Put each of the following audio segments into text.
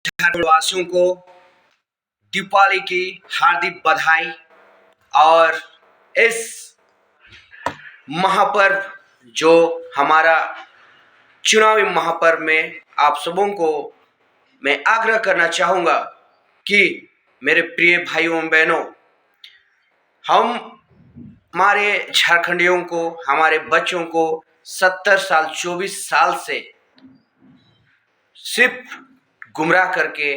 झारखंड वासियों को दीपावली की हार्दिक बधाई। और इस महापर्व जो हमारा चुनावी महापर्व में आप सबों को मैं आग्रह करना चाहूँगा कि मेरे प्रिय भाइयों बहनों, हम हमारे झारखंडियों को, हमारे बच्चों को 70 साल 24 साल से सिर्फ गुमराह करके,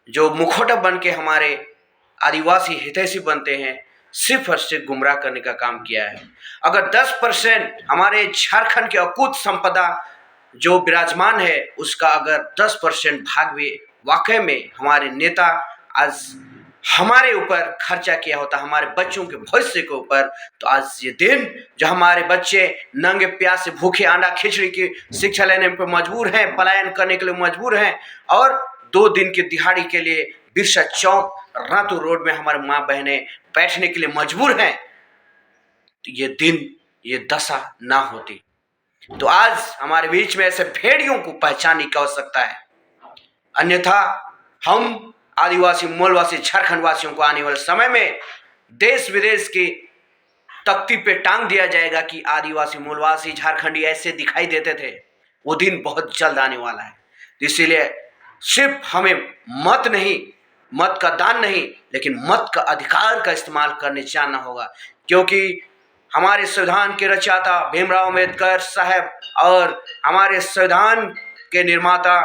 जो मुखौटा बन के हमारे आदिवासी हितैषी बनते हैं, सिर्फ और सिर्फ गुमराह करने का काम किया है। अगर 10% हमारे झारखंड की अकूत संपदा जो विराजमान है उसका अगर 10% भाग भी वाकई में हमारे नेता आज हमारे ऊपर खर्चा किया होता, हमारे बच्चों के भविष्य के ऊपर, तो आज ये दिन जो हमारे बच्चे नंगे प्यास से भूखे अंडा खिचड़ी की शिक्षा लेने पर मजबूर हैं, पलायन करने के लिए मजबूर हैं और 2 दिन की दिहाड़ी के लिए बिरसा चौक रातू रोड में हमारे माँ बहनें बैठने के लिए मजबूर हैं, तो ये दिन, ये दशा ना होती तो आज हमारे बीच में ऐसे भेड़ियों को पहचानने की आवश्यकता है। अन्यथा हम आदिवासी मूलवासी झारखंड वासियों को आने वाले समय में देश विदेश की तख्ती पे टांग दिया जाएगा कि आदिवासी मूलवासी झारखंडी ऐसे दिखाई देते थे। वो दिन बहुत जल्द आने वाला है। इसीलिए सिर्फ हमें मत का दान नहीं, लेकिन मत का अधिकार का इस्तेमाल करने जानना होगा, क्योंकि हमारे संविधान के रचयिता भीमराव अम्बेडकर साहब और हमारे संविधान के निर्माता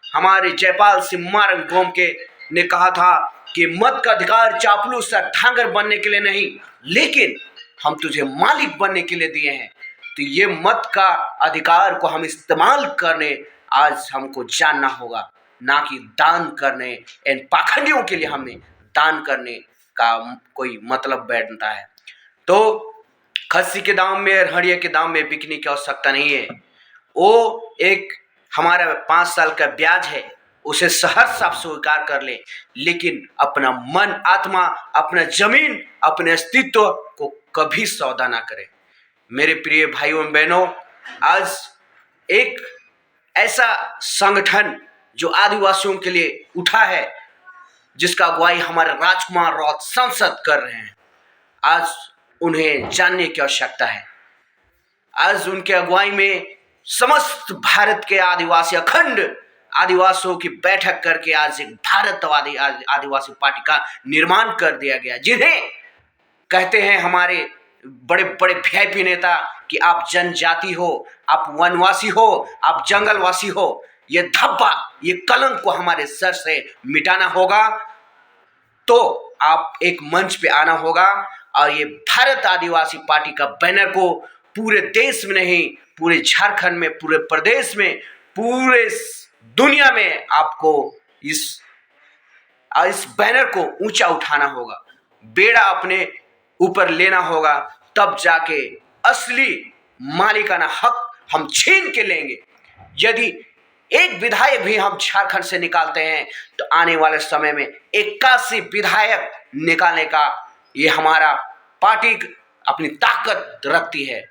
हमारे जयपाल सिंह मारंग गोमके ने कहा था कि मत का अधिकार चापलूस या ढांगर बनने के लिए नहीं, लेकिन हम तुझे मालिक बनने के लिए दिए हैं। तो ये मत का अधिकार को हम इस्तेमाल करने आज हमको जानना होगा, ना कि दान करने। इन पाखंडियों के लिए हमें दान करने का कोई मतलब बैठता है। तो खस्सी के दाम में और हड़िया के दाम में बिकने की आवश्यकता नहीं है। वो एक हमारा 5 साल का ब्याज है, उसे सहर्ष आप स्वीकार कर ले, लेकिन अपना मन, आत्मा, अपना जमीन, अपने अस्तित्व को कभी सौदा ना करें। मेरे प्रिय भाइयों बहनों, आज एक ऐसा संगठन जो आदिवासियों के लिए उठा है, जिसका अगुवाई हमारे राजकुमार राउत सांसद कर रहे हैं, आज उन्हें जानने की आवश्यकता है। आज उनके अगुवाई में समस्त भारत के आदिवासी, अखंड आदिवासियों की बैठक करके आज एक भारतवादी आदिवासी पार्टी का निर्माण कर दिया गया, जिन्हें कहते हैं हमारे बड़े बड़े वीआईपी नेता कि आप जनजाति हो, आप वनवासी हो, आप जंगलवासी हो। ये धब्बा, ये कलंक को हमारे सर से मिटाना होगा, तो आप एक मंच पे आना होगा और ये भारत आदिवासी पार्टी का बैनर को पूरे देश में नहीं, पूरे झारखंड में, पूरे प्रदेश में, पूरे दुनिया में आपको इस बैनर को ऊंचा उठाना होगा, बेड़ा अपने ऊपर लेना होगा, तब जाके असली मालिकाना हक हम छीन के लेंगे। यदि एक विधायक भी हम झारखंड से निकालते हैं तो आने वाले समय में 81 विधायक निकालने का ये हमारा पार्टी अपनी ताकत रखती है।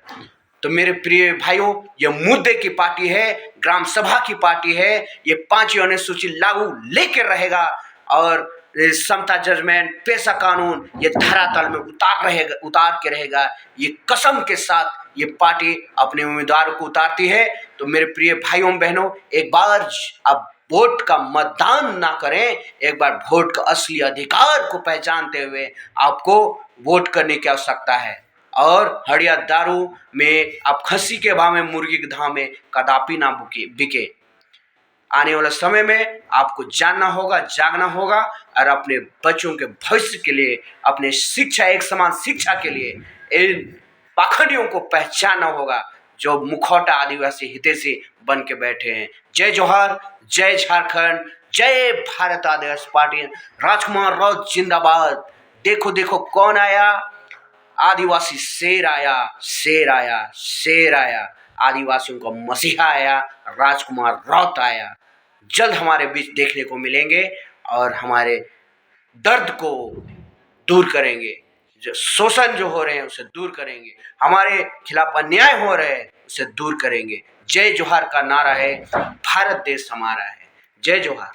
तो मेरे प्रिय भाइयों, ये मुद्दे की पार्टी है, ग्राम सभा की पार्टी है, ये 5वीं अनुसूची लागू लेकर रहेगा और समता जजमेंट, पेशा कानून ये धरातल में उतार के रहेगा। ये कसम के साथ ये पार्टी अपने उम्मीदवारों को उतारती है। तो मेरे प्रिय भाइयों बहनों, एक बार अब वोट का मतदान ना करें, एक बार वोट का असली अधिकार को पहचानते हुए आपको वोट करने की आवश्यकता है। और हड़िया दारू में, अब खस्सी के भाव में, मुर्गी के दाम में कदापि ना बिके। आने वाले समय में आपको जानना होगा, जागना होगा और अपने बच्चों के भविष्य के लिए, अपने शिक्षा, एक समान शिक्षा के लिए इन पाखंडियों को पहचानना होगा जो मुखौटा आदिवासी हितैषी बन के बैठे हैं। जय जोहार, जय झारखंड, जय भारत आदिवासी पार्टी। राजकुमार राउत जिंदाबाद। देखो देखो कौन आया, आदिवासी शेर आया, शेर आया, शेर आया। आदिवासियों का मसीहा आया, राजकुमार राउत आया। जल्द हमारे बीच देखने को मिलेंगे और हमारे दर्द को दूर करेंगे, जो शोषण जो हो रहे हैं उसे दूर करेंगे, हमारे खिलाफ अन्याय हो रहे हैं उसे दूर करेंगे। जय जोहार का नारा है, भारत देश हमारा है। जय जोहार।